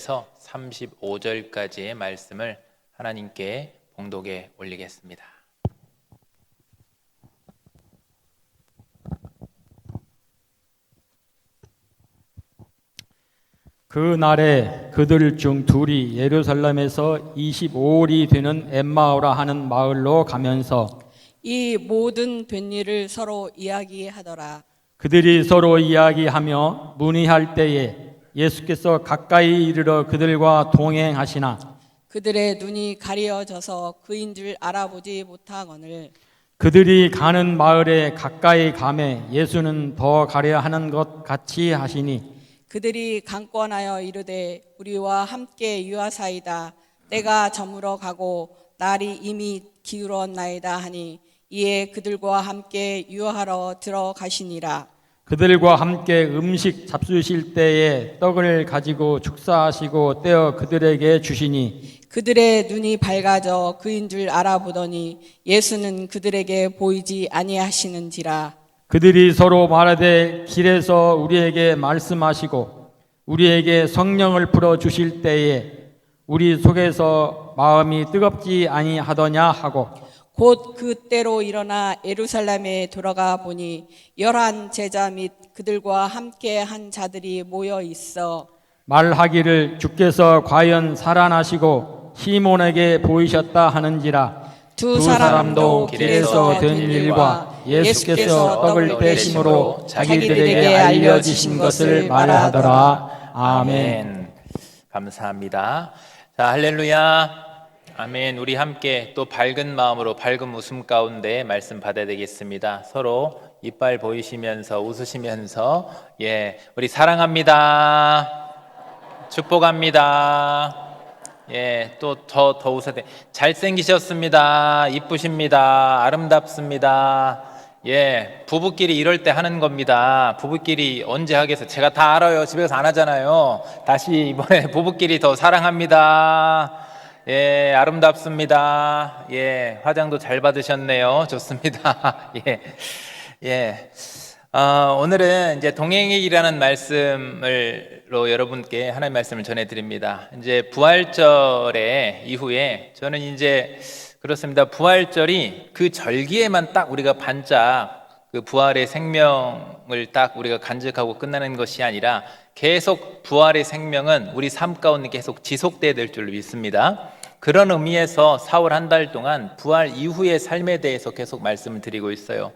그래서 35절까지의 말씀을 하나님께 봉독에 올리겠습니다. 그 날에 그들 중 둘이 예루살렘에서 25일이 되는 엠마오라 하는 마을로 가면서 이 모든 된 일을 서로 이야기하더라. 그들이 서로 이야기하며 문의할 때에 예수께서 가까이 이르러 그들과 동행하시나 그들의 눈이 가려져서 그인 줄 알아보지 못하거늘 그들이 가는 마을에 가까이 가매 예수는 더 가려 하는 것 같이 하시니 그들이 강권하여 이르되 우리와 함께 유하사이다. 때가 저물어 가고 날이 이미 기울었나이다 하니 이에 그들과 함께 유하러 들어가시니라. 그들과 함께 음식 잡수실 때에 떡을 가지고 축사하시고 떼어 그들에게 주시니 그들의 눈이 밝아져 그인 줄 알아보더니 예수는 그들에게 보이지 아니하시는지라. 그들이 서로 말하되 길에서 우리에게 말씀하시고 우리에게 성령을 풀어 주실 때에 우리 속에서 마음이 뜨겁지 아니하더냐 하고 곧 그때로 일어나 예루살렘에 돌아가 보니 11 제자 및 그들과 함께 한 자들이 모여 있어 말하기를 주께서 과연 살아나시고 시몬에게 보이셨다 하는지라 두 사람도 길에서 된 일과 예수께서 떡을 떼심으로 자기들에게 알려주신 것을 말하더라. 아멘. 감사합니다. 자, 할렐루야. 아멘. 우리 함께 또 밝은 마음으로 밝은 웃음 가운데 말씀 받아야 되겠습니다. 서로 이빨 보이시면서 웃으시면서 우리 사랑합니다. 축복합니다. 또 더 웃어야 돼. 잘생기셨습니다. 이쁘십니다. 아름답습니다. 부부끼리 이럴 때 하는 겁니다. 부부끼리 언제 하겠어요? 제가 다 알아요. 집에서 안 하잖아요. 다시 이번에 부부끼리 더 사랑합니다. 아름답습니다. 화장도 잘 받으셨네요. 좋습니다. 오늘은 이제 동행의 길이라는 말씀으로 여러분께 하나님의 말씀을 전해드립니다. 이제 부활절의 이후에 저는 이제 그렇습니다. 부활절이 그 절기에만 딱 우리가 반짝 그 부활의 생명을 딱 우리가 간직하고 끝나는 것이 아니라 계속 부활의 생명은 우리 삶 가운데 계속 지속돼야 될 줄로 믿습니다. 그런 의미에서 4월 한 달 동안 부활 이후의 삶에 대해서 계속 말씀을 드리고 있어요.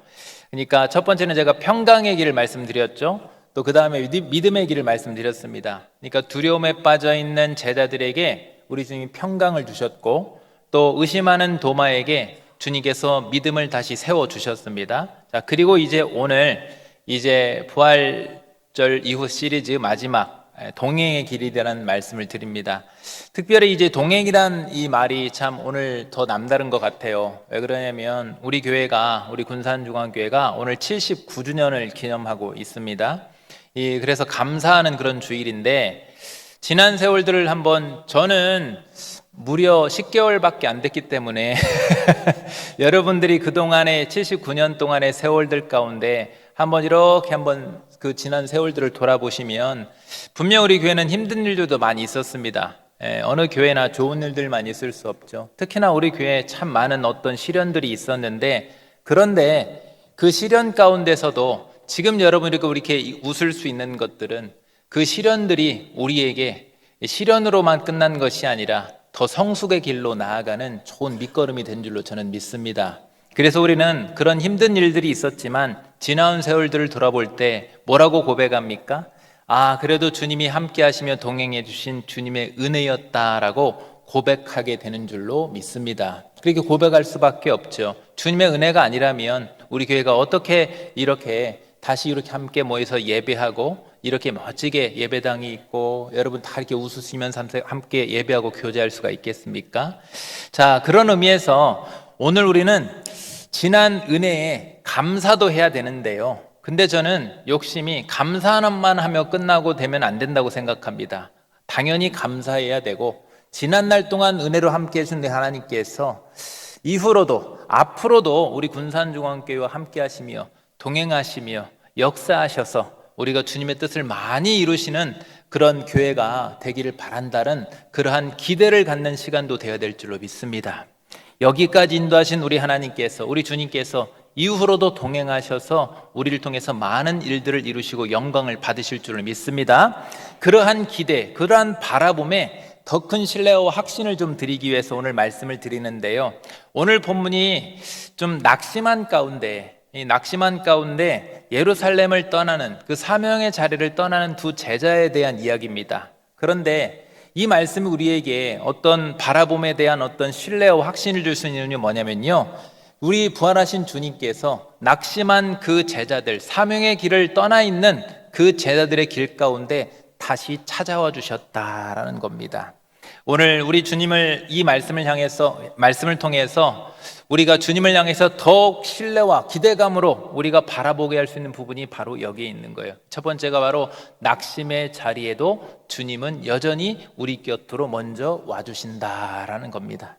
그러니까 첫 번째는 제가 평강의 길을 말씀드렸죠. 또 그 다음에 믿음의 길을 말씀드렸습니다. 그러니까 두려움에 빠져 있는 제자들에게 우리 주님이 평강을 주셨고 또 의심하는 도마에게 주님께서 믿음을 다시 세워 주셨습니다. 자, 그리고 이제 오늘 이제 부활절 이후 시리즈 마지막 동행의 길이라는 말씀을 드립니다. 특별히 이제 동행이란 이 말이 참 오늘 더 남다른 것 같아요. 왜 그러냐면 우리 교회가, 우리 군산중앙교회가 오늘 79주년을 기념하고 있습니다. 그래서 감사하는 그런 주일인데 지난 세월들을 한번, 저는 무려 10개월밖에 안 됐기 때문에 여러분들이 그동안의 79년 동안의 세월들 가운데 한번 그 지난 세월들을 돌아보시면 분명 우리 교회는 힘든 일들도 많이 있었습니다. 어느 교회나 좋은 일들만 있을 수 없죠. 특히나 우리 교회에 참 많은 어떤 시련들이 있었는데, 그런데 그 시련 가운데서도 지금 여러분이 이렇게 웃을 수 있는 것들은 그 시련들이 우리에게 시련으로만 끝난 것이 아니라 더 성숙의 길로 나아가는 좋은 밑거름이 된 줄로 저는 믿습니다. 그래서 우리는 그런 힘든 일들이 있었지만 지나온 세월들을 돌아볼 때 뭐라고 고백합니까? 그래도 주님이 함께 하시며 동행해 주신 주님의 은혜였다라고 고백하게 되는 줄로 믿습니다. 그렇게 고백할 수밖에 없죠. 주님의 은혜가 아니라면 우리 교회가 어떻게 다시 이렇게 함께 모여서 예배하고 이렇게 멋지게 예배당이 있고 여러분 다 이렇게 웃으시면서 함께 예배하고 교제할 수가 있겠습니까? 자, 그런 의미에서 오늘 우리는 지난 은혜에 감사도 해야 되는데요. 근데 저는 욕심이 감사만 하며 끝나고 되면 안 된다고 생각합니다. 당연히 감사해야 되고 지난 날 동안 은혜로 함께 해주신 하나님께서 이후로도 앞으로도 우리 군산중앙교회와 함께 하시며 동행하시며 역사하셔서 우리가 주님의 뜻을 많이 이루시는 그런 교회가 되기를 바란다는 그러한 기대를 갖는 시간도 되어야 될 줄로 믿습니다. 여기까지 인도하신 우리 하나님께서, 우리 주님께서 이후로도 동행하셔서 우리를 통해서 많은 일들을 이루시고 영광을 받으실 줄을 믿습니다. 그러한 기대, 그러한 바라봄에 더 큰 신뢰와 확신을 좀 드리기 위해서 오늘 말씀을 드리는데요. 오늘 본문이 좀 낙심한 가운데, 이 낙심한 가운데 예루살렘을 떠나는, 그 사명의 자리를 떠나는 두 제자에 대한 이야기입니다. 그런데 이 말씀이 우리에게 어떤 바라봄에 대한 어떤 신뢰와 확신을 줄 수 있는 이유는 뭐냐면요, 우리 부활하신 주님께서 낙심한 그 제자들, 사명의 길을 떠나 있는 그 제자들의 길 가운데 다시 찾아와 주셨다라는 겁니다. 오늘 우리 주님을, 이 말씀을 통해서 우리가 주님을 향해서 더욱 신뢰와 기대감으로 우리가 바라보게 할 수 있는 부분이 바로 여기에 있는 거예요. 첫 번째가 바로 낙심의 자리에도 주님은 여전히 우리 곁으로 먼저 와주신다라는 겁니다.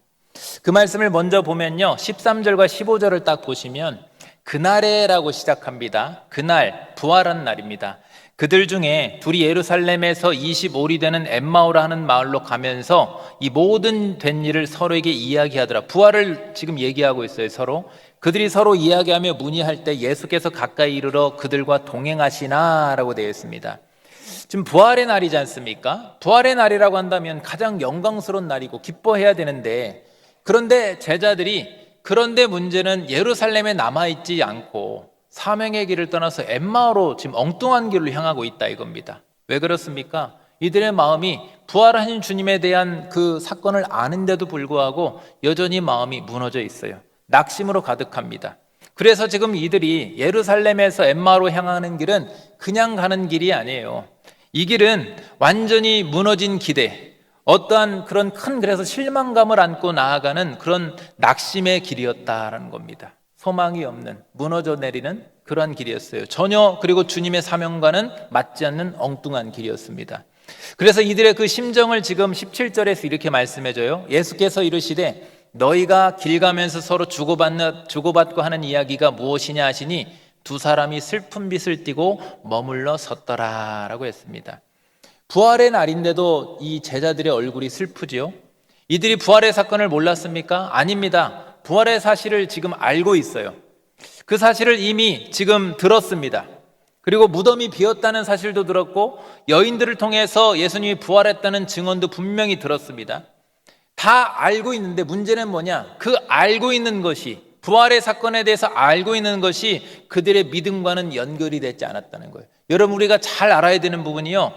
그 말씀을 먼저 보면요, 13절과 15절을 딱 보시면 그날에라고 시작합니다. 그날, 부활한 날입니다. 그들 중에 둘이 예루살렘에서 25리 되는 엠마오라 하는 마을로 가면서 이 모든 된 일을 서로에게 이야기하더라. 부활을 지금 얘기하고 있어요, 서로. 그들이 서로 이야기하며 문의할 때 예수께서 가까이 이르러 그들과 동행하시나라고 되어 있습니다. 지금 부활의 날이지 않습니까? 부활의 날이라고 한다면 가장 영광스러운 날이고 기뻐해야 되는데, 그런데 제자들이, 그런데 문제는 예루살렘에 남아있지 않고 사명의 길을 떠나서 엠마오로 지금 엉뚱한 길로 향하고 있다 이겁니다. 왜 그렇습니까? 이들의 마음이 부활하신 주님에 대한 그 사건을 아는데도 불구하고 여전히 마음이 무너져 있어요. 낙심으로 가득합니다. 그래서 지금 이들이 예루살렘에서 엠마오로 향하는 길은 그냥 가는 길이 아니에요. 이 길은 완전히 무너진 기대, 어떠한 그런 큰, 그래서 실망감을 안고 나아가는 그런 낙심의 길이었다라는 겁니다. 소망이 없는, 무너져 내리는 그러한 길이었어요. 전혀, 그리고 주님의 사명과는 맞지 않는 엉뚱한 길이었습니다. 그래서 이들의 그 심정을 지금 17절에서 이렇게 말씀해줘요. 예수께서 이르시되 너희가 길 가면서 서로 주고받고 하는 이야기가 무엇이냐 하시니 두 사람이 슬픈 빛을 띠고 머물러 섰더라 라고 했습니다. 부활의 날인데도 이 제자들의 얼굴이 슬프지요. 이들이 부활의 사건을 몰랐습니까? 아닙니다. 부활의 사실을 지금 알고 있어요. 그 사실을 이미 지금 들었습니다. 그리고 무덤이 비었다는 사실도 들었고 여인들을 통해서 예수님이 부활했다는 증언도 분명히 들었습니다. 다 알고 있는데 문제는 뭐냐? 그 알고 있는 것이, 부활의 사건에 대해서 알고 있는 것이 그들의 믿음과는 연결이 되지 않았다는 거예요. 여러분, 우리가 잘 알아야 되는 부분이요,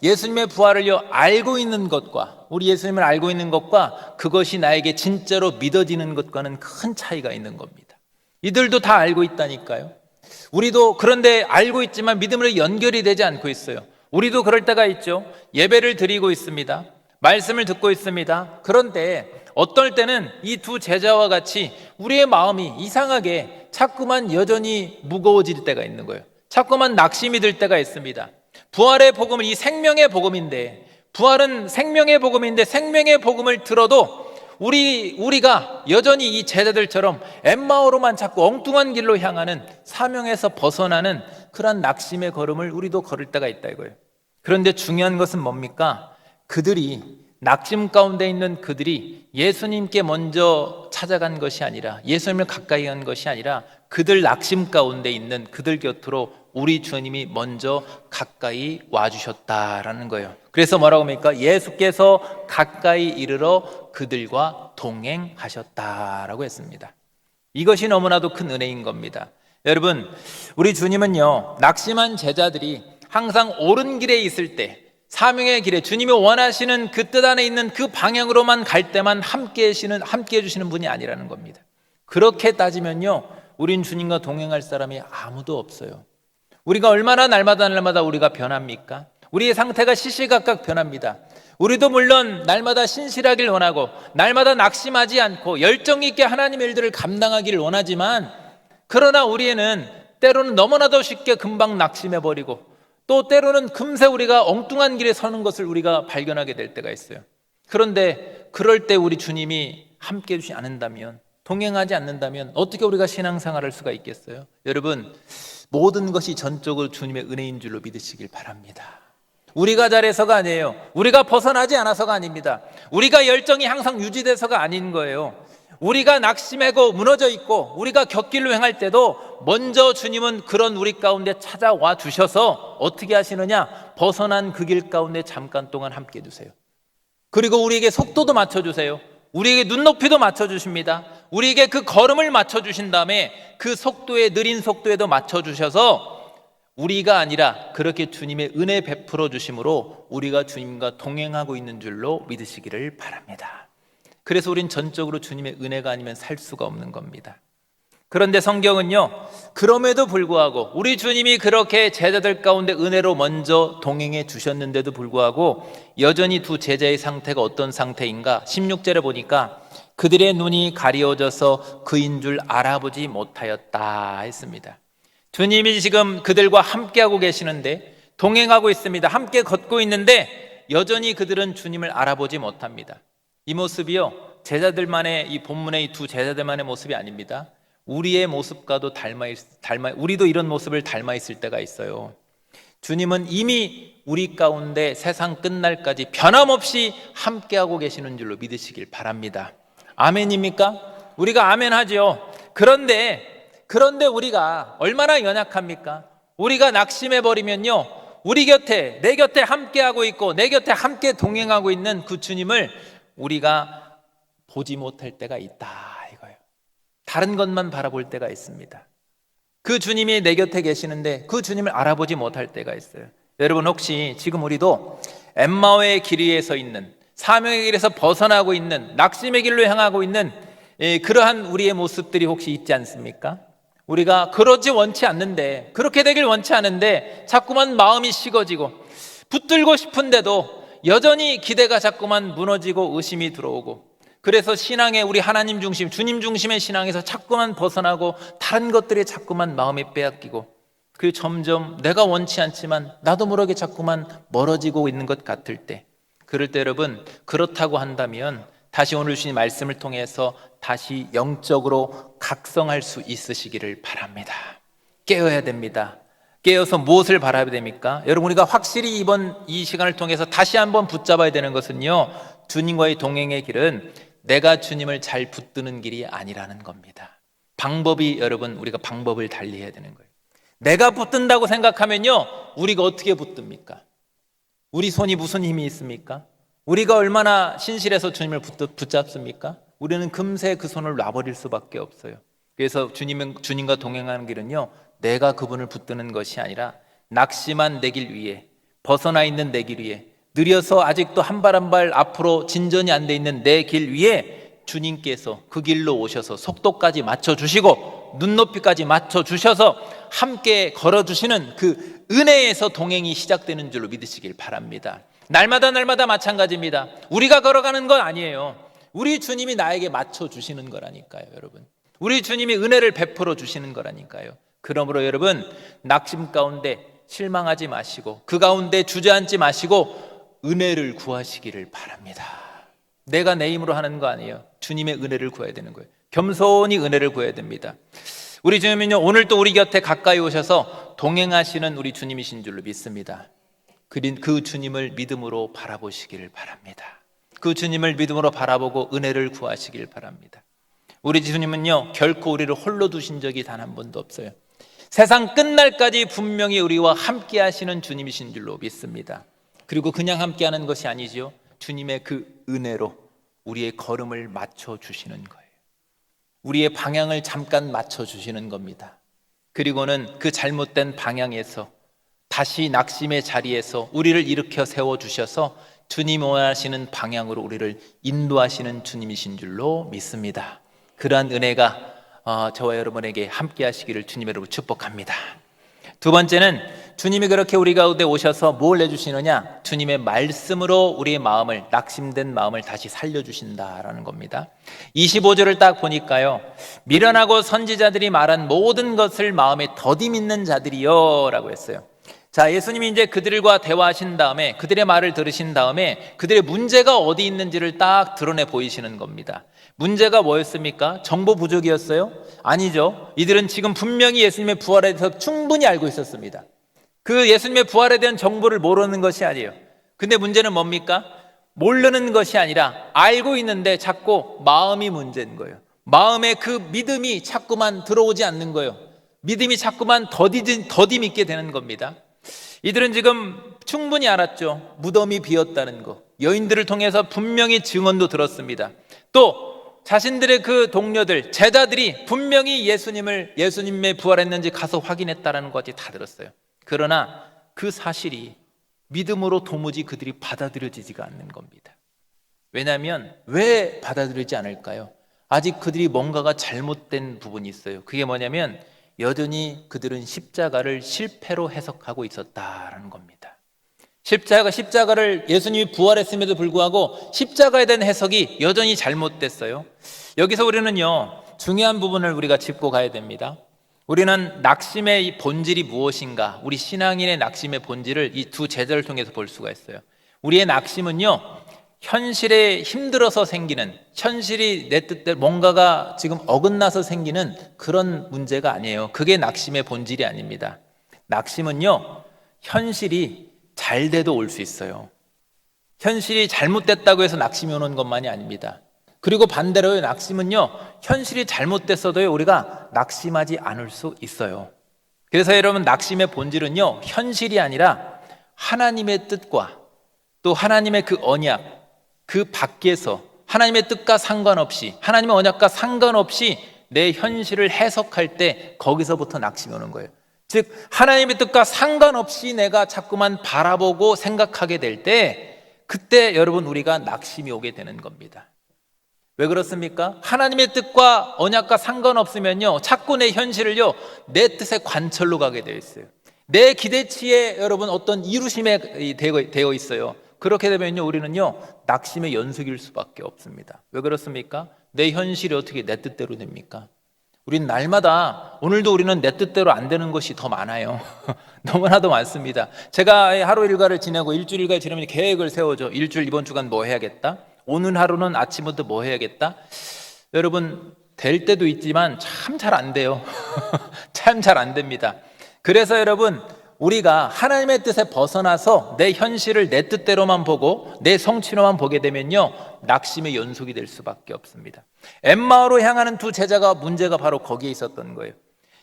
예수님의 부활을요 알고 있는 것과, 우리 예수님을 알고 있는 것과 그것이 나에게 진짜로 믿어지는 것과는 큰 차이가 있는 겁니다. 이들도 다 알고 있다니까요. 우리도 그런데 알고 있지만 믿음으로 연결이 되지 않고 있어요. 우리도 그럴 때가 있죠. 예배를 드리고 있습니다. 말씀을 듣고 있습니다. 그런데 어떨 때는 이 두 제자와 같이 우리의 마음이 이상하게 자꾸만 여전히 무거워질 때가 있는 거예요. 자꾸만 낙심이 들 때가 있습니다. 부활의 복음은 이 생명의 복음인데, 부활은 생명의 복음인데 생명의 복음을 들어도 우리가 여전히 이 제자들처럼 엠마오로만 자꾸 엉뚱한 길로 향하는, 사명에서 벗어나는 그런 낙심의 걸음을 우리도 걸을 때가 있다 이거예요. 그런데 중요한 것은 뭡니까? 그들이, 낙심 가운데 있는 그들이 예수님께 먼저 찾아간 것이 아니라, 예수님을 가까이 한 것이 아니라 그들 낙심 가운데 있는 그들 곁으로 우리 주님이 먼저 가까이 와주셨다라는 거예요. 그래서 뭐라고 합니까? 예수께서 가까이 이르러 그들과 동행하셨다라고 했습니다. 이것이 너무나도 큰 은혜인 겁니다. 여러분, 우리 주님은요, 낙심한 제자들이 항상 옳은 길에 있을 때, 사명의 길에 주님이 원하시는 그 뜻 안에 있는 그 방향으로만 갈 때만 함께 해주시는 분이 아니라는 겁니다. 그렇게 따지면요, 우린 주님과 동행할 사람이 아무도 없어요. 우리가 얼마나 날마다 우리가 변합니까? 우리의 상태가 시시각각 변합니다. 우리도 물론 날마다 신실하길 원하고 날마다 낙심하지 않고 열정 있게 하나님의 일들을 감당하기를 원하지만, 그러나 우리에는 때로는 너무나도 쉽게 금방 낙심해버리고 또 때로는 금세 우리가 엉뚱한 길에 서는 것을 우리가 발견하게 될 때가 있어요. 그런데 그럴 때 우리 주님이 함께 해주지 않는다면, 동행하지 않는다면 어떻게 우리가 신앙생활을 할 수가 있겠어요? 여러분, 모든 것이 전적으로 주님의 은혜인 줄로 믿으시길 바랍니다. 우리가 잘해서가 아니에요. 우리가 벗어나지 않아서가 아닙니다. 우리가 열정이 항상 유지돼서가 아닌 거예요. 우리가 낙심하고 무너져 있고 우리가 곁길로 행할 때도 먼저 주님은 그런 우리 가운데 찾아와 주셔서 어떻게 하시느냐? 벗어난 그 길 가운데 잠깐 동안 함께 해주세요. 그리고 우리에게 속도도 맞춰주세요. 우리에게 눈높이도 맞춰주십니다. 우리에게 그 걸음을 맞춰주신 다음에 그 속도에, 느린 속도에도 맞춰주셔서 우리가 아니라 그렇게 주님의 은혜 베풀어 주심으로 우리가 주님과 동행하고 있는 줄로 믿으시기를 바랍니다. 그래서 우린 전적으로 주님의 은혜가 아니면 살 수가 없는 겁니다. 그런데 성경은요, 그럼에도 불구하고 우리 주님이 그렇게 제자들 가운데 은혜로 먼저 동행해 주셨는데도 불구하고 여전히 두 제자의 상태가 어떤 상태인가? 16절에 보니까 그들의 눈이 가리워져서 그인 줄 알아보지 못하였다 했습니다. 주님이 지금 그들과 함께하고 계시는데, 동행하고 있습니다. 함께 걷고 있는데 여전히 그들은 주님을 알아보지 못합니다. 이 모습이요, 제자들만의, 이 본문의 이 두 제자들만의 모습이 아닙니다. 우리의 모습과도 우리도 이런 모습을 닮아 있을 때가 있어요. 주님은 이미 우리 가운데 세상 끝날까지 변함없이 함께하고 계시는 줄로 믿으시길 바랍니다. 아멘입니까? 우리가 아멘 하죠. 그런데 우리가 얼마나 연약합니까? 우리가 낙심해버리면요, 우리 곁에, 내 곁에 함께하고 있고 내 곁에 함께 동행하고 있는 그 주님을 우리가 보지 못할 때가 있다 이거예요. 다른 것만 바라볼 때가 있습니다. 그 주님이 내 곁에 계시는데 그 주님을 알아보지 못할 때가 있어요. 여러분, 혹시 지금 우리도 엠마오의 길 위에 서 있는, 사명의 길에서 벗어나고 있는, 낙심의 길로 향하고 있는 그러한 우리의 모습들이 혹시 있지 않습니까? 우리가 그러지 원치 않는데, 그렇게 되길 원치 않은데 자꾸만 마음이 식어지고 붙들고 싶은데도 여전히 기대가 자꾸만 무너지고 의심이 들어오고, 그래서 신앙의 우리 하나님 중심, 주님 중심의 신앙에서 자꾸만 벗어나고 다른 것들에 자꾸만 마음이 빼앗기고, 그 점점 내가 원치 않지만 나도 모르게 자꾸만 멀어지고 있는 것 같을 때, 그럴 때 여러분, 그렇다고 한다면 다시 오늘 주신 말씀을 통해서 다시 영적으로 각성할 수 있으시기를 바랍니다. 깨어야 됩니다. 깨어서 무엇을 바라야 됩니까? 여러분, 우리가 확실히 이번 이 시간을 통해서 다시 한번 붙잡아야 되는 것은요, 주님과의 동행의 길은 내가 주님을 잘 붙드는 길이 아니라는 겁니다. 방법이, 여러분, 우리가 방법을 달리해야 되는 거예요. 내가 붙든다고 생각하면요, 우리가 어떻게 붙듭니까? 우리 손이 무슨 힘이 있습니까? 우리가 얼마나 신실해서 주님을 붙잡습니까? 우리는 금세 그 손을 놔버릴 수밖에 없어요. 그래서 주님과 동행하는 길은요, 내가 그분을 붙드는 것이 아니라 낙심한 내 길 위에, 벗어나 있는 내 길 위에, 느려서 아직도 한 발 한 발 앞으로 진전이 안 돼 있는 내 길 위에 주님께서 그 길로 오셔서 속도까지 맞춰주시고 눈높이까지 맞춰주셔서 함께 걸어주시는 그 은혜에서 동행이 시작되는 줄로 믿으시길 바랍니다. 날마다 마찬가지입니다. 우리가 걸어가는 건 아니에요. 우리 주님이 나에게 맞춰주시는 거라니까요, 여러분. 우리 주님이 은혜를 베풀어 주시는 거라니까요. 그러므로 여러분, 낙심 가운데 실망하지 마시고 그 가운데 주저앉지 마시고 은혜를 구하시기를 바랍니다. 내가 내 힘으로 하는 거 아니에요. 주님의 은혜를 구해야 되는 거예요. 겸손히 은혜를 구해야 됩니다. 우리 주님은요, 오늘 또 우리 곁에 가까이 오셔서 동행하시는 우리 주님이신 줄로 믿습니다. 그 주님을 믿음으로 바라보시기를 바랍니다. 그 주님을 믿음으로 바라보고 은혜를 구하시길 바랍니다. 우리 주님은요, 결코 우리를 홀로 두신 적이 단 한 번도 없어요. 세상 끝날까지 분명히 우리와 함께 하시는 주님이신 줄로 믿습니다. 그리고 그냥 함께 하는 것이 아니지요. 주님의 그 은혜로 우리의 걸음을 맞춰주시는 거예요. 우리의 방향을 잠깐 맞춰주시는 겁니다. 그리고는 그 잘못된 방향에서 다시 낙심의 자리에서 우리를 일으켜 세워주셔서 주님 원하시는 방향으로 우리를 인도하시는 주님이신 줄로 믿습니다. 그러한 은혜가 저와 여러분에게 함께 하시기를 주님 여러분 축복합니다. 두 번째는 주님이 그렇게 우리 가운데 오셔서 뭘 해주시느냐? 주님의 말씀으로 우리의 마음을, 낙심된 마음을 다시 살려주신다라는 겁니다. 25절을 딱 보니까요, 미련하고 선지자들이 말한 모든 것을 마음에 더디 믿는 자들이요 라고 했어요. 자, 예수님이 이제 그들과 대화하신 다음에, 그들의 말을 들으신 다음에 그들의 문제가 어디 있는지를 딱 드러내 보이시는 겁니다. 문제가 뭐였습니까? 정보 부족이었어요? 아니죠. 이들은 지금 분명히 예수님의 부활에 대해서 충분히 알고 있었습니다. 그 예수님의 부활에 대한 정보를 모르는 것이 아니에요. 근데 문제는 뭡니까? 모르는 것이 아니라 알고 있는데 자꾸 마음이 문제인 거예요. 마음에 그 믿음이 자꾸만 들어오지 않는 거예요. 믿음이 자꾸만 더디 믿게 되는 겁니다. 이들은 지금 충분히 알았죠. 무덤이 비었다는 거. 여인들을 통해서 분명히 증언도 들었습니다. 또 자신들의 그 동료들, 제자들이 분명히 예수님의 부활했는지 가서 확인했다는 것까지 다 들었어요. 그러나 그 사실이 믿음으로 도무지 그들이 받아들여지지가 않는 겁니다. 왜냐하면 왜 받아들이지 않을까요? 아직 그들이 뭔가가 잘못된 부분이 있어요. 그게 뭐냐면 여전히 그들은 십자가를 실패로 해석하고 있었다라는 겁니다. 십자가를 예수님이 부활했음에도 불구하고 십자가에 대한 해석이 여전히 잘못됐어요. 여기서 우리는요, 중요한 부분을 우리가 짚고 가야 됩니다. 우리는 낙심의 본질이 무엇인가, 우리 신앙인의 낙심의 본질을 이 두 제자를 통해서 볼 수가 있어요. 우리의 낙심은요, 현실에 힘들어서 생기는, 현실이 내 뜻대로 뭔가가 지금 어긋나서 생기는 그런 문제가 아니에요. 그게 낙심의 본질이 아닙니다. 낙심은요, 현실이 잘 돼도 올 수 있어요. 현실이 잘못됐다고 해서 낙심이 오는 것만이 아닙니다. 그리고 반대로 낙심은요, 현실이 잘못됐어도 우리가 낙심하지 않을 수 있어요. 그래서 여러분, 낙심의 본질은요, 현실이 아니라 하나님의 뜻과 또 하나님의 그 언약, 그 밖에서 하나님의 뜻과 상관없이, 하나님의 언약과 상관없이 내 현실을 해석할 때 거기서부터 낙심이 오는 거예요. 즉 하나님의 뜻과 상관없이 내가 자꾸만 바라보고 생각하게 될 때, 그때 여러분 우리가 낙심이 오게 되는 겁니다. 왜 그렇습니까? 하나님의 뜻과 언약과 상관없으면요, 자꾸 내 현실을요, 내 뜻의 관철로 가게 되어 있어요. 내 기대치에 여러분 어떤 이루심에 되어 있어요. 그렇게 되면요, 우리는요, 낙심의 연속일 수밖에 없습니다. 왜 그렇습니까? 내 현실이 어떻게 내 뜻대로 됩니까? 우린 날마다, 오늘도 우리는 내 뜻대로 안 되는 것이 더 많아요. 너무나도 많습니다. 제가 하루 일과를 지내고 일주일 일과를 지내면 계획을 세워줘. 일주일 이번 주간 뭐 해야겠다? 오늘 하루는 아침부터 뭐 해야겠다? 여러분, 될 때도 있지만 참 잘 안 돼요. 참 잘 안 됩니다. 그래서 여러분, 우리가 하나님의 뜻에 벗어나서 내 현실을 내 뜻대로만 보고 내 성취로만 보게 되면요, 낙심의 연속이 될 수밖에 없습니다. 엠마오로 향하는 두 제자가 문제가 바로 거기에 있었던 거예요.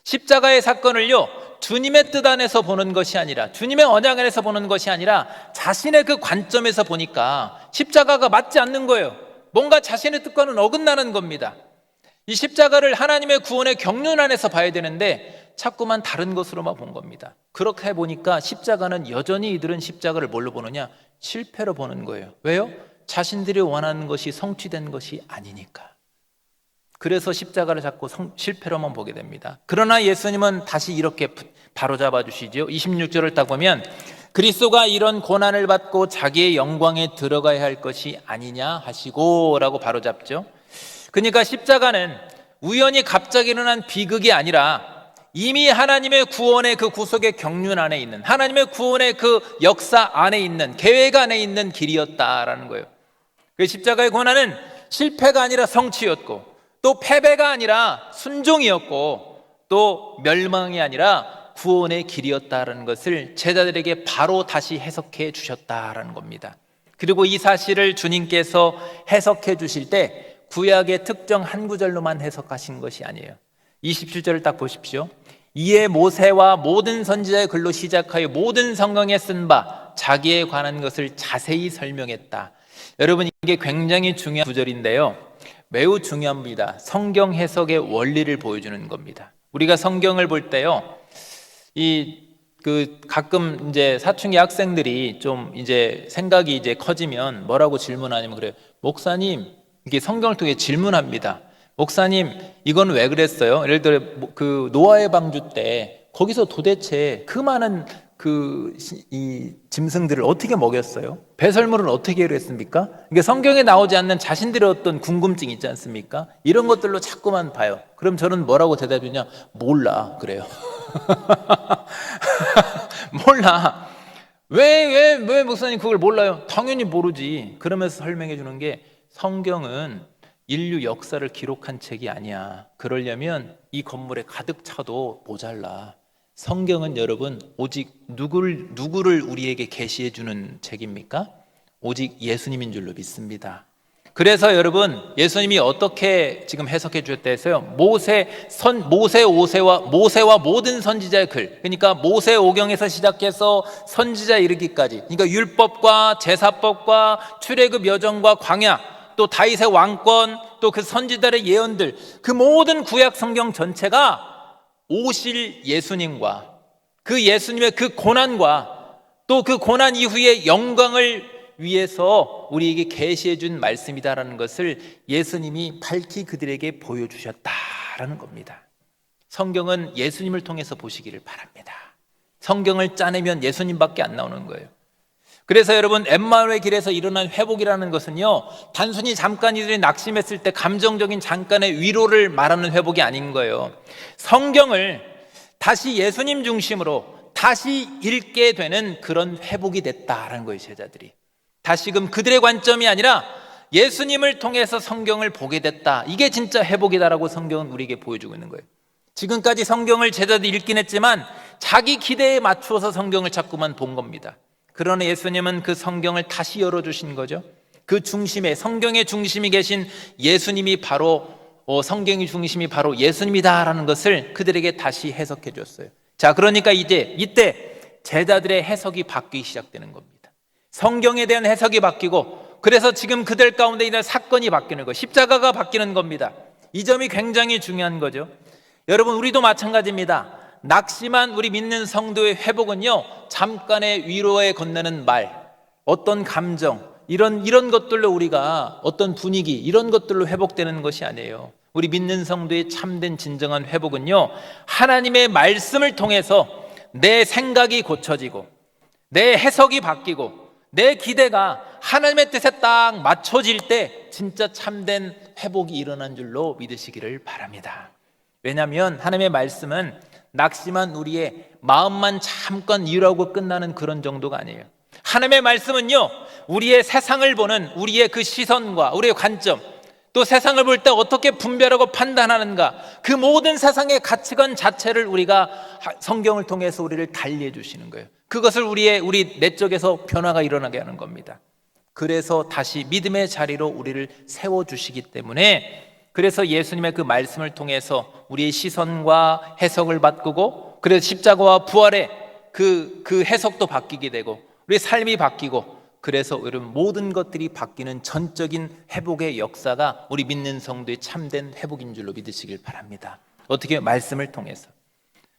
십자가의 사건을요, 주님의 뜻 안에서 보는 것이 아니라, 주님의 언약 안에서 보는 것이 아니라 자신의 그 관점에서 보니까 십자가가 맞지 않는 거예요. 뭔가 자신의 뜻과는 어긋나는 겁니다. 이 십자가를 하나님의 구원의 경륜 안에서 봐야 되는데 자꾸만 다른 것으로만 본 겁니다. 그렇게 해보니까 십자가는 여전히, 이들은 십자가를 뭘로 보느냐? 실패로 보는 거예요. 왜요? 자신들이 원하는 것이 성취된 것이 아니니까. 그래서 십자가를 자꾸 실패로만 보게 됩니다. 그러나 예수님은 다시 이렇게 바로잡아 주시죠. 26절을 딱 보면, 그리스도가 이런 고난을 받고 자기의 영광에 들어가야 할 것이 아니냐 하시고 라고 바로잡죠. 그러니까 십자가는 우연히 갑자기 일어난 비극이 아니라 이미 하나님의 구원의 그 구속의 경륜 안에 있는, 하나님의 구원의 그 역사 안에 있는, 계획 안에 있는 길이었다라는 거예요. 그 십자가의 고난은 실패가 아니라 성취였고, 또 패배가 아니라 순종이었고, 또 멸망이 아니라 구원의 길이었다라는 것을 제자들에게 바로 다시 해석해 주셨다라는 겁니다. 그리고 이 사실을 주님께서 해석해 주실 때 구약의 특정 한 구절로만 해석하신 것이 아니에요. 27절을 딱 보십시오. 이에 모세와 모든 선지자의 글로 시작하여 모든 성경에 쓴 바 자기에 관한 것을 자세히 설명했다. 여러분, 이게 굉장히 중요한 구절인데요, 매우 중요합니다. 성경 해석의 원리를 보여주는 겁니다. 우리가 성경을 볼 때요, 가끔 이제 사춘기 학생들이 좀 이제 생각이 이제 커지면 뭐라고 질문하냐면 그래요. 목사님, 이게 성경을 통해 질문합니다. 목사님, 이건 왜 그랬어요? 예를 들어 그 노아의 방주 때 거기서 도대체 그 많은 이 짐승들을 어떻게 먹였어요? 배설물은 어떻게 해결했습니까? 이게 성경에 나오지 않는 자신들의 어떤 궁금증 있지 않습니까? 이런 것들로 자꾸만 봐요. 그럼 저는 뭐라고 대답하냐? 몰라 그래요. 몰라. 왜 목사님 그걸 몰라요? 당연히 모르지. 그러면서 설명해 주는 게, 성경은 인류 역사를 기록한 책이 아니야. 그러려면 이 건물에 가득 차도 모자라. 성경은 여러분 오직 누구를 우리에게 계시해 주는 책입니까? 오직 예수님인 줄로 믿습니다. 그래서 여러분 예수님이 어떻게 지금 해석해 주셨다 했어요? 모세와 모든 선지자의 글, 그러니까 모세오경에서 시작해서 선지자 이르기까지, 그러니까 율법과 제사법과 출애굽 여정과 광야, 또 다윗의 왕권, 또 그 선지자의 예언들, 그 모든 구약 성경 전체가 오실 예수님과 그 예수님의 그 고난과 또 그 고난 이후의 영광을 위해서 우리에게 계시해 준 말씀이다라는 것을 예수님이 밝히 그들에게 보여주셨다라는 겁니다. 성경은 예수님을 통해서 보시기를 바랍니다. 성경을 짜내면 예수님밖에 안 나오는 거예요. 그래서 여러분 엠마오의 길에서 일어난 회복이라는 것은요, 단순히 잠깐 이들이 낙심했을 때 감정적인 잠깐의 위로를 말하는 회복이 아닌 거예요. 성경을 다시 예수님 중심으로 다시 읽게 되는 그런 회복이 됐다라는 거예요. 제자들이 다시금 그들의 관점이 아니라 예수님을 통해서 성경을 보게 됐다, 이게 진짜 회복이다라고 성경은 우리에게 보여주고 있는 거예요. 지금까지 성경을 제자들이 읽긴 했지만 자기 기대에 맞추어서 성경을 자꾸만 본 겁니다. 그러나 예수님은 그 성경을 다시 열어주신 거죠. 그 중심에, 성경의 중심이 계신 예수님이 바로 성경의 중심이 바로 예수님이다라는 것을 그들에게 다시 해석해 줬어요. 자, 그러니까 이때 제자들의 해석이 바뀌기 시작되는 겁니다. 성경에 대한 해석이 바뀌고, 그래서 지금 그들 가운데 있는 사건이 바뀌는 거예요. 십자가가 바뀌는 겁니다. 이 점이 굉장히 중요한 거죠. 여러분 우리도 마찬가지입니다. 낙심한 우리 믿는 성도의 회복은요, 잠깐의 위로에 건네는 말, 어떤 감정, 이런 것들로 우리가 어떤 분위기, 이런 것들로 회복되는 것이 아니에요. 우리 믿는 성도의 참된 진정한 회복은요, 하나님의 말씀을 통해서 내 생각이 고쳐지고 내 해석이 바뀌고 내 기대가 하나님의 뜻에 딱 맞춰질 때 진짜 참된 회복이 일어난 줄로 믿으시기를 바랍니다. 왜냐하면 하나님의 말씀은 낙심한 우리의 마음만 잠깐 위로하고 끝나는 그런 정도가 아니에요. 하나님의 말씀은요, 우리의 세상을 보는 우리의 그 시선과 우리의 관점, 또 세상을 볼 때 어떻게 분별하고 판단하는가, 그 모든 세상의 가치관 자체를 우리가 성경을 통해서 우리를 달리해 주시는 거예요. 그것을 우리 내적에서 변화가 일어나게 하는 겁니다. 그래서 다시 믿음의 자리로 우리를 세워주시기 때문에, 그래서 예수님의 그 말씀을 통해서 우리의 시선과 해석을 바꾸고, 그래서 십자가와 부활의 그 해석도 바뀌게 되고 우리의 삶이 바뀌고, 그래서 여러분 모든 것들이 바뀌는 전적인 회복의 역사가 우리 믿는 성도의 참된 회복인 줄로 믿으시길 바랍니다. 어떻게? 말씀을 통해서.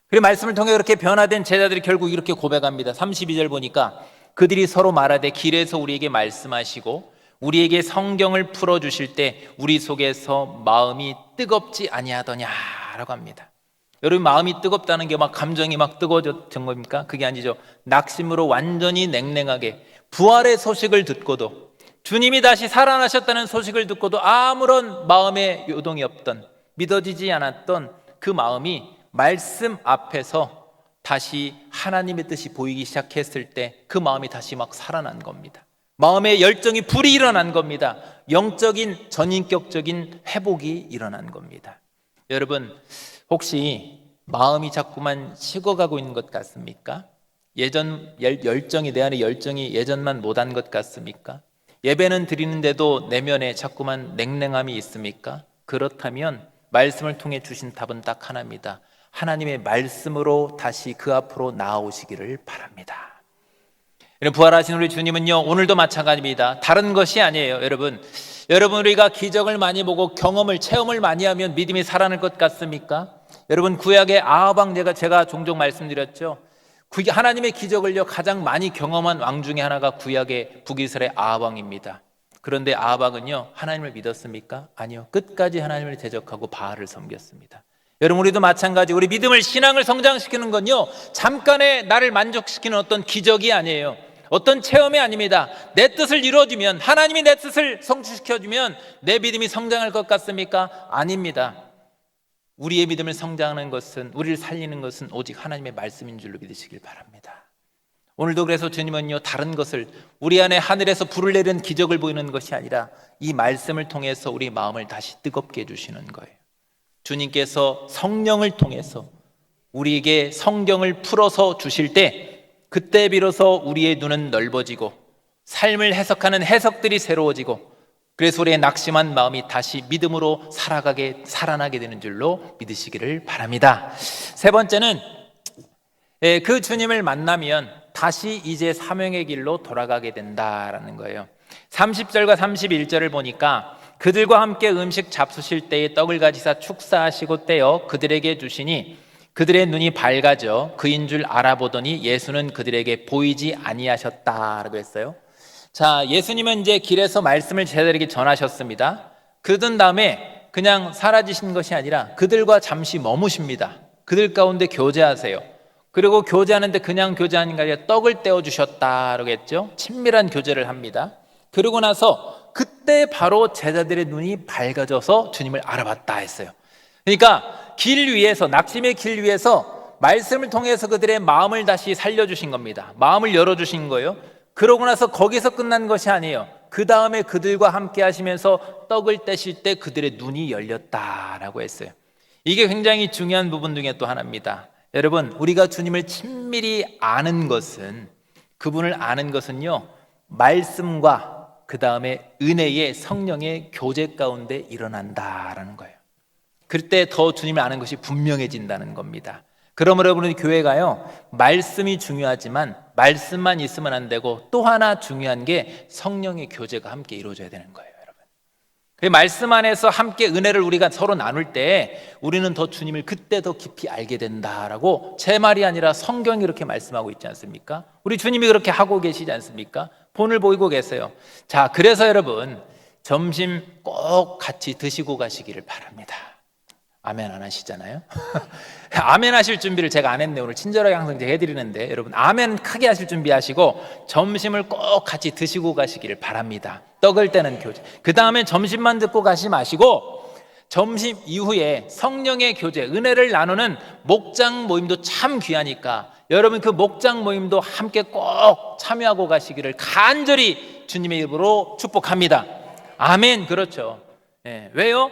그리고 말씀을 통해 그렇게 변화된 제자들이 결국 이렇게 고백합니다. 32절 보니까 그들이 서로 말하되 길에서 우리에게 말씀하시고 우리에게 성경을 풀어주실 때 우리 속에서 마음이 뜨겁지 아니하더냐라고 합니다. 여러분 마음이 뜨겁다는 게 막 감정이 막 뜨거워진 겁니까? 그게 아니죠. 낙심으로 완전히 냉랭하게 부활의 소식을 듣고도, 주님이 다시 살아나셨다는 소식을 듣고도 아무런 마음의 요동이 없던, 믿어지지 않았던 그 마음이 말씀 앞에서 다시 하나님의 뜻이 보이기 시작했을 때 그 마음이 다시 막 살아난 겁니다. 마음의 열정이 불이 일어난 겁니다. 영적인 전인격적인 회복이 일어난 겁니다. 여러분 혹시 마음이 자꾸만 식어가고 있는 것 같습니까? 열정이, 내 안에 열정이 예전만 못한 것 같습니까? 예배는 드리는데도 내면에 자꾸만 냉랭함이 있습니까? 그렇다면 말씀을 통해 주신 답은 딱 하나입니다. 하나님의 말씀으로 다시 그 앞으로 나아오시기를 바랍니다. 부활하신 우리 주님은요, 오늘도 마찬가지입니다. 다른 것이 아니에요. 여러분 우리가 기적을 많이 보고 체험을 많이 하면 믿음이 살아날 것 같습니까? 여러분 구약의 아합 제가 종종 말씀드렸죠. 하나님의 기적을요 가장 많이 경험한 왕 중에 하나가 구약의 북이스라엘 아합 왕입니다. 그런데 아합 왕은요 하나님을 믿었습니까? 아니요. 끝까지 하나님을 대적하고 바알을 섬겼습니다. 여러분 우리도 마찬가지, 우리 믿음을, 신앙을 성장시키는 건요 잠깐의 나를 만족시키는 어떤 기적이 아니에요. 어떤 체험이 아닙니다. 내 뜻을 이루어주면, 하나님이 내 뜻을 성취시켜주면 내 믿음이 성장할 것 같습니까? 아닙니다. 우리의 믿음을 성장하는 것은, 우리를 살리는 것은 오직 하나님의 말씀인 줄로 믿으시길 바랍니다. 오늘도 그래서 주님은요 다른 것을, 우리 안에 하늘에서 불을 내리는 기적을 보이는 것이 아니라 이 말씀을 통해서 우리 마음을 다시 뜨겁게 해주시는 거예요. 주님께서 성령을 통해서 우리에게 성경을 풀어서 주실 때 그때 비로소 우리의 눈은 넓어지고 삶을 해석하는 해석들이 새로워지고 그래서 우리의 낙심한 마음이 다시 믿음으로 살아나게 되는 줄로 믿으시기를 바랍니다. 세 번째는 그 주님을 만나면 다시 이제 사명의 길로 돌아가게 된다라는 거예요. 30절과 31절을 보니까 그들과 함께 음식 잡수실 때에 떡을 가지사 축사하시고 떼어 그들에게 주시니 그들의 눈이 밝아져 그인 줄 알아보더니 예수는 그들에게 보이지 아니하셨다라고 했어요. 자, 예수님은 이제 길에서 말씀을 제자들에게 전하셨습니다. 그러던 다음에 그냥 사라지신 것이 아니라 그들과 잠시 머무십니다. 그들 가운데 교제하세요. 그리고 교제하는데 그냥 교제하는 게 아니라 떡을 떼어주셨다라고 했죠. 친밀한 교제를 합니다. 그러고 나서 그때 바로 제자들의 눈이 밝아져서 주님을 알아봤다 했어요. 그러니까 길 위에서, 낙심의 길 위에서 말씀을 통해서 그들의 마음을 다시 살려주신 겁니다. 마음을 열어주신 거예요. 그러고 나서 거기서 끝난 것이 아니에요. 그 다음에 그들과 함께 하시면서 떡을 떼실 때 그들의 눈이 열렸다라고 했어요. 이게 굉장히 중요한 부분 중에 또 하나입니다. 여러분, 우리가 주님을 친밀히 아는 것은, 그분을 아는 것은요, 말씀과 그 다음에 은혜의 성령의 교제 가운데 일어난다라는 거예요. 그때 더 주님을 아는 것이 분명해진다는 겁니다. 그러므로 여러분, 교회가요, 말씀이 중요하지만 말씀만 있으면 안 되고 또 하나 중요한 게 성령의 교제가 함께 이루어져야 되는 거예요, 여러분. 그 말씀 안에서 함께 은혜를 우리가 서로 나눌 때 우리는 더 주님을 그때 더 깊이 알게 된다라고, 제 말이 아니라 성경이 그렇게 말씀하고 있지 않습니까? 우리 주님이 그렇게 하고 계시지 않습니까? 본을 보이고 계세요. 자, 그래서 여러분, 점심 꼭 같이 드시고 가시기를 바랍니다. 아멘 안 하시잖아요? 아멘 하실 준비를 제가 안 했네요. 오늘 친절하게 항상 제가 해드리는데, 여러분 아멘 크게 하실 준비하시고 점심을 꼭 같이 드시고 가시기를 바랍니다. 떡을 떼는 교제. 그 다음에 점심만 듣고 가시 마시고 점심 이후에 성령의 교제, 은혜를 나누는 목장 모임도 참 귀하니까 여러분 그 목장 모임도 함께 꼭 참여하고 가시기를 간절히 주님의 이름으로 축복합니다. 아멘. 그렇죠. 네. 왜요?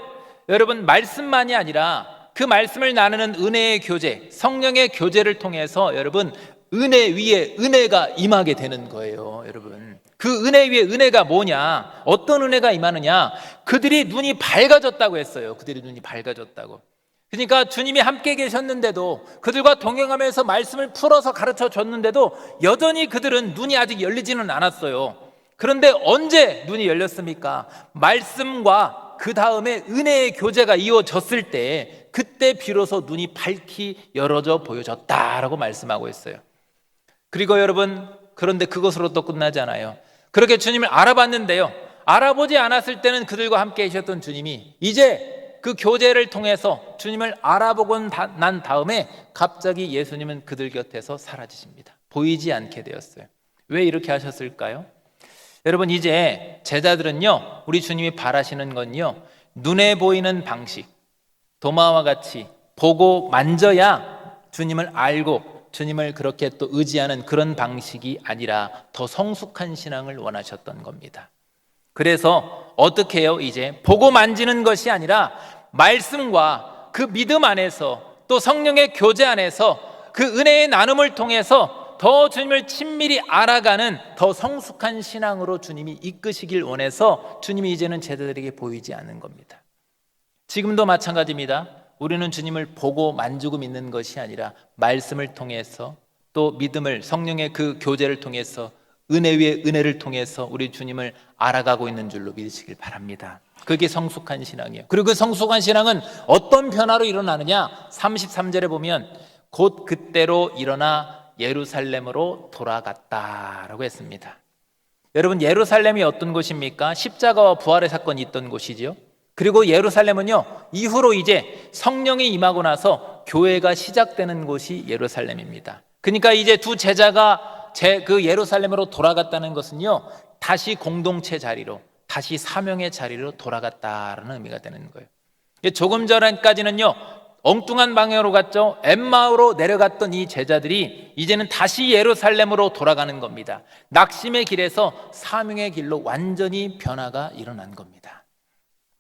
여러분, 말씀만이 아니라 그 말씀을 나누는 은혜의 교제, 성령의 교제를 통해서 여러분 은혜 위에 은혜가 임하게 되는 거예요. 여러분, 그 은혜 위에 은혜가 뭐냐? 어떤 은혜가 임하느냐? 그들이 눈이 밝아졌다고 했어요. 그들이 눈이 밝아졌다고. 그러니까 주님이 함께 계셨는데도, 그들과 동행하면서 말씀을 풀어서 가르쳐 줬는데도 여전히 그들은 눈이 아직 열리지는 않았어요. 그런데 언제 눈이 열렸습니까? 말씀과 그 다음에 은혜의 교제가 이루어졌을 때 그때 비로소 눈이 밝히 열어져 보여졌다라고 말씀하고 있어요. 그리고 여러분, 그런데 그것으로 또 끝나지 않아요. 그렇게 주님을 알아봤는데요, 알아보지 않았을 때는 그들과 함께 계셨던 주님이 이제 그 교제를 통해서 주님을 알아보고 난 다음에 갑자기 예수님은 그들 곁에서 사라지십니다. 보이지 않게 되었어요. 왜 이렇게 하셨을까요? 여러분, 이제 제자들은요, 우리 주님이 바라시는 건요, 눈에 보이는 방식, 도마와 같이 보고 만져야 주님을 알고 주님을 그렇게 또 의지하는 그런 방식이 아니라 더 성숙한 신앙을 원하셨던 겁니다. 그래서 어떻게 해요? 이제 보고 만지는 것이 아니라 말씀과 그 믿음 안에서 또 성령의 교제 안에서 그 은혜의 나눔을 통해서 더 주님을 친밀히 알아가는 더 성숙한 신앙으로 주님이 이끄시길 원해서 주님이 이제는 제자들에게 보이지 않는 겁니다. 지금도 마찬가지입니다. 우리는 주님을 보고 만지고 믿는 것이 아니라 말씀을 통해서 또 믿음을, 성령의 그 교제를 통해서 은혜 위에 은혜를 통해서 우리 주님을 알아가고 있는 줄로 믿으시길 바랍니다. 그게 성숙한 신앙이에요. 그리고 그 성숙한 신앙은 어떤 변화로 일어나느냐? 33절에 보면 곧 그때로 일어나 예루살렘으로 돌아갔다라고 했습니다. 여러분, 예루살렘이 어떤 곳입니까? 십자가와 부활의 사건이 있던 곳이죠. 그리고 예루살렘은요, 이후로 이제 성령이 임하고 나서 교회가 시작되는 곳이 예루살렘입니다. 그러니까 이제 두 제자가 그 예루살렘으로 돌아갔다는 것은요, 다시 공동체 자리로, 다시 사명의 자리로 돌아갔다라는 의미가 되는 거예요. 조금 전까지는요, 엉뚱한 방향으로 갔죠. 엠마오로 내려갔던 이 제자들이 이제는 다시 예루살렘으로 돌아가는 겁니다. 낙심의 길에서 사명의 길로 완전히 변화가 일어난 겁니다.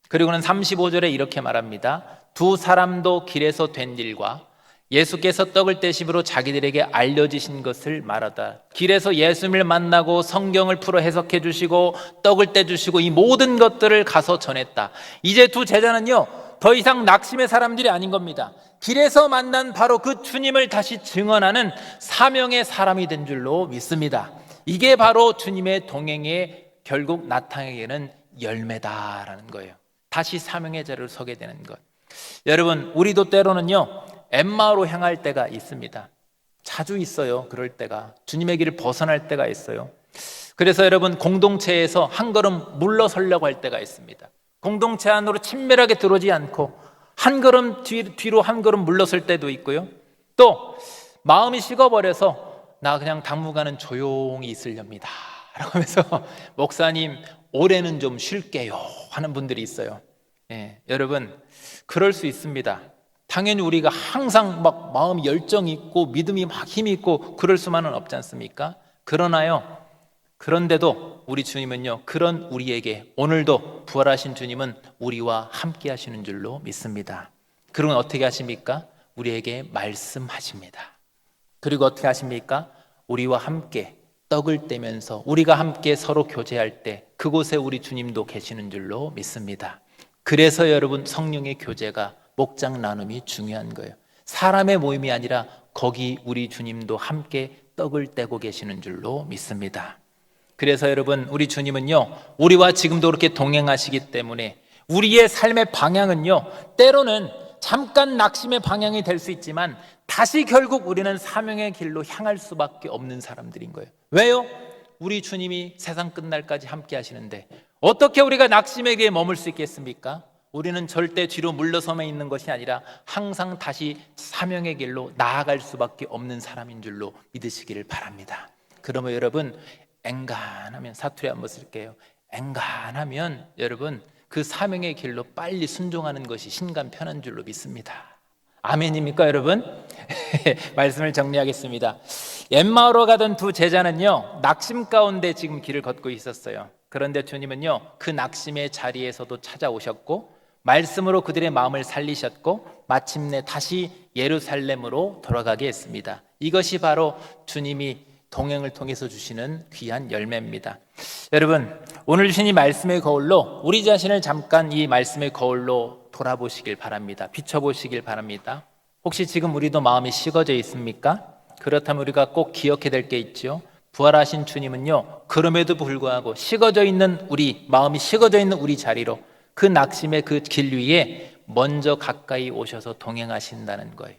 그리고는 35절에 이렇게 말합니다. 두 사람도 길에서 된 일과 예수께서 떡을 떼심으로 자기들에게 알려지신 것을 말하다. 길에서 예수님을 만나고 성경을 풀어 해석해 주시고 떡을 떼주시고 이 모든 것들을 가서 전했다. 이제 두 제자는요, 더 이상 낙심의 사람들이 아닌 겁니다. 길에서 만난 바로 그 주님을 다시 증언하는 사명의 사람이 된 줄로 믿습니다. 이게 바로 주님의 동행에 결국 나타내는 열매다라는 거예요. 다시 사명의 자리로 서게 되는 것. 여러분, 우리도 때로는요, 엠마오로 향할 때가 있습니다. 자주 있어요. 그럴 때가. 주님의 길을 벗어날 때가 있어요. 그래서 여러분, 공동체에서 한 걸음 물러서려고 할 때가 있습니다. 공동체 안으로 친밀하게 들어오지 않고 한 걸음 뒤로 한 걸음 물러설 때도 있고요. 또 마음이 식어버려서 나 그냥 당분간은 조용히 있으렵니다 라고 하면서 목사님 올해는 좀 쉴게요 하는 분들이 있어요. 여러분, 그럴 수 있습니다. 당연히 우리가 항상 막 마음이 열정이 있고 믿음이 막 힘이 있고 그럴 수만은 없지 않습니까? 그런데도 우리 주님은요, 그런 우리에게 오늘도 부활하신 주님은 우리와 함께 하시는 줄로 믿습니다. 그러면 어떻게 하십니까? 우리에게 말씀하십니다. 그리고 어떻게 하십니까? 우리와 함께 떡을 떼면서 우리가 함께 서로 교제할 때 그곳에 우리 주님도 계시는 줄로 믿습니다. 그래서 여러분, 성령의 교제가, 목장 나눔이 중요한 거예요. 사람의 모임이 아니라 거기 우리 주님도 함께 떡을 떼고 계시는 줄로 믿습니다. 그래서 여러분, 우리 주님은요, 우리와 지금도 그렇게 동행하시기 때문에 우리의 삶의 방향은요, 때로는 잠깐 낙심의 방향이 될 수 있지만 다시 결국 우리는 사명의 길로 향할 수밖에 없는 사람들인 거예요. 왜요? 우리 주님이 세상 끝날까지 함께 하시는데 어떻게 우리가 낙심의 길에 머물 수 있겠습니까? 우리는 절대 뒤로 물러서만 있는 것이 아니라 항상 다시 사명의 길로 나아갈 수밖에 없는 사람인 줄로 믿으시기를 바랍니다. 그러면 여러분, 엔간하면, 사투리 한번 쓸게요. 엔간하면 여러분, 그 사명의 길로 빨리 순종하는 것이 신간 편한 줄로 믿습니다. 아멘입니까 여러분? 말씀을 정리하겠습니다. 엠마오로 가던 두 제자는요, 낙심 가운데 지금 길을 걷고 있었어요. 그런데 주님은요, 그 낙심의 자리에서도 찾아오셨고 말씀으로 그들의 마음을 살리셨고 마침내 다시 예루살렘으로 돌아가게 했습니다. 이것이 바로 주님이 동행을 통해서 주시는 귀한 열매입니다. 여러분, 오늘 주신 이 말씀의 거울로 우리 자신을 잠깐 이 말씀의 거울로 돌아보시길 바랍니다. 비춰보시길 바랍니다. 혹시 지금 우리도 마음이 식어져 있습니까? 그렇다면 우리가 꼭 기억해야 될 게 있죠. 부활하신 주님은요, 그럼에도 불구하고 식어져 있는 우리, 마음이 식어져 있는 우리 자리로 그 낙심의 그 길 위에 먼저 가까이 오셔서 동행하신다는 거예요.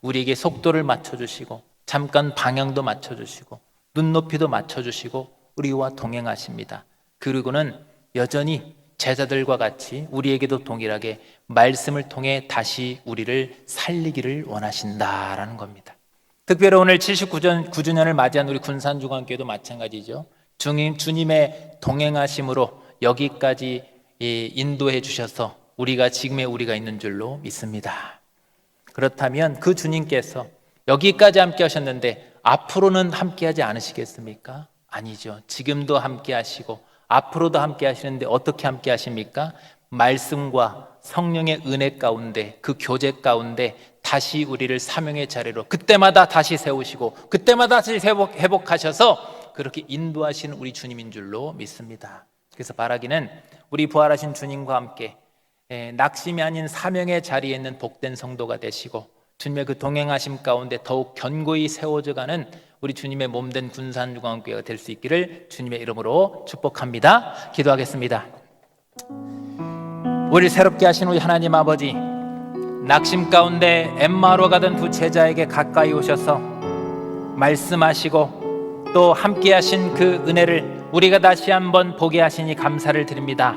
우리에게 속도를 맞춰주시고 잠깐 방향도 맞춰주시고 눈높이도 맞춰주시고 우리와 동행하십니다. 그리고는 여전히 제자들과 같이 우리에게도 동일하게 말씀을 통해 다시 우리를 살리기를 원하신다라는 겁니다. 특별히 오늘 79주년을 맞이한 우리 군산중앙교회도 마찬가지죠. 주님의 동행하심으로 여기까지 인도해 주셔서 우리가 지금의 우리가 있는 줄로 믿습니다. 그렇다면 그 주님께서 여기까지 함께 하셨는데 앞으로는 함께 하지 않으시겠습니까? 아니죠. 지금도 함께 하시고 앞으로도 함께 하시는데 어떻게 함께 하십니까? 말씀과 성령의 은혜 가운데, 그 교제 가운데 다시 우리를 사명의 자리로 그때마다 다시 세우시고 그때마다 다시 회복하셔서 그렇게 인도하시는 우리 주님인 줄로 믿습니다. 그래서 바라기는 우리 부활하신 주님과 함께 낙심이 아닌 사명의 자리에 있는 복된 성도가 되시고 주님의 그 동행하심 가운데 더욱 견고히 세워져가는 우리 주님의 몸된 군산중앙교회가 될 수 있기를 주님의 이름으로 축복합니다. 기도하겠습니다. 우리를 새롭게 하신 우리 하나님 아버지, 낙심 가운데 엠마오로 가던 두 제자에게 가까이 오셔서 말씀하시고 또 함께 하신 그 은혜를 우리가 다시 한번 보게 하시니 감사를 드립니다.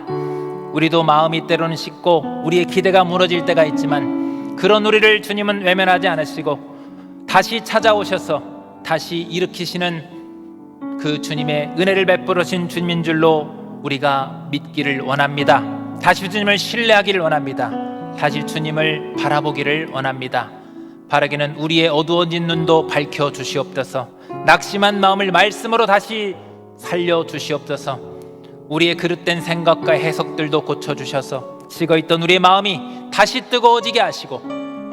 우리도 마음이 때로는 식고 우리의 기대가 무너질 때가 있지만 그런 우리를 주님은 외면하지 않으시고 다시 찾아오셔서 다시 일으키시는 그 주님의 은혜를 베풀으신 주님인 줄로 우리가 믿기를 원합니다. 다시 주님을 신뢰하기를 원합니다. 다시 주님을 바라보기를 원합니다. 바라기는 우리의 어두워진 눈도 밝혀주시옵소서. 낙심한 마음을 말씀으로 다시 살려주시옵소서. 우리의 그릇된 생각과 해석들도 고쳐주셔서 식어있던 우리의 마음이 다시 뜨거워지게 하시고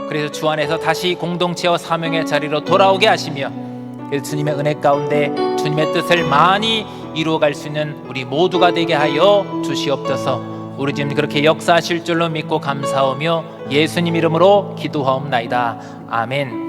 그래서 주 안에서 다시 공동체와 사명의 자리로 돌아오게 하시며, 그래서 주님의 은혜 가운데 주님의 뜻을 많이 이루어갈 수 있는 우리 모두가 되게 하여 주시옵소서. 우리 지금 그렇게 역사하실 줄로 믿고 감사하며 예수님 이름으로 기도하옵나이다. 아멘.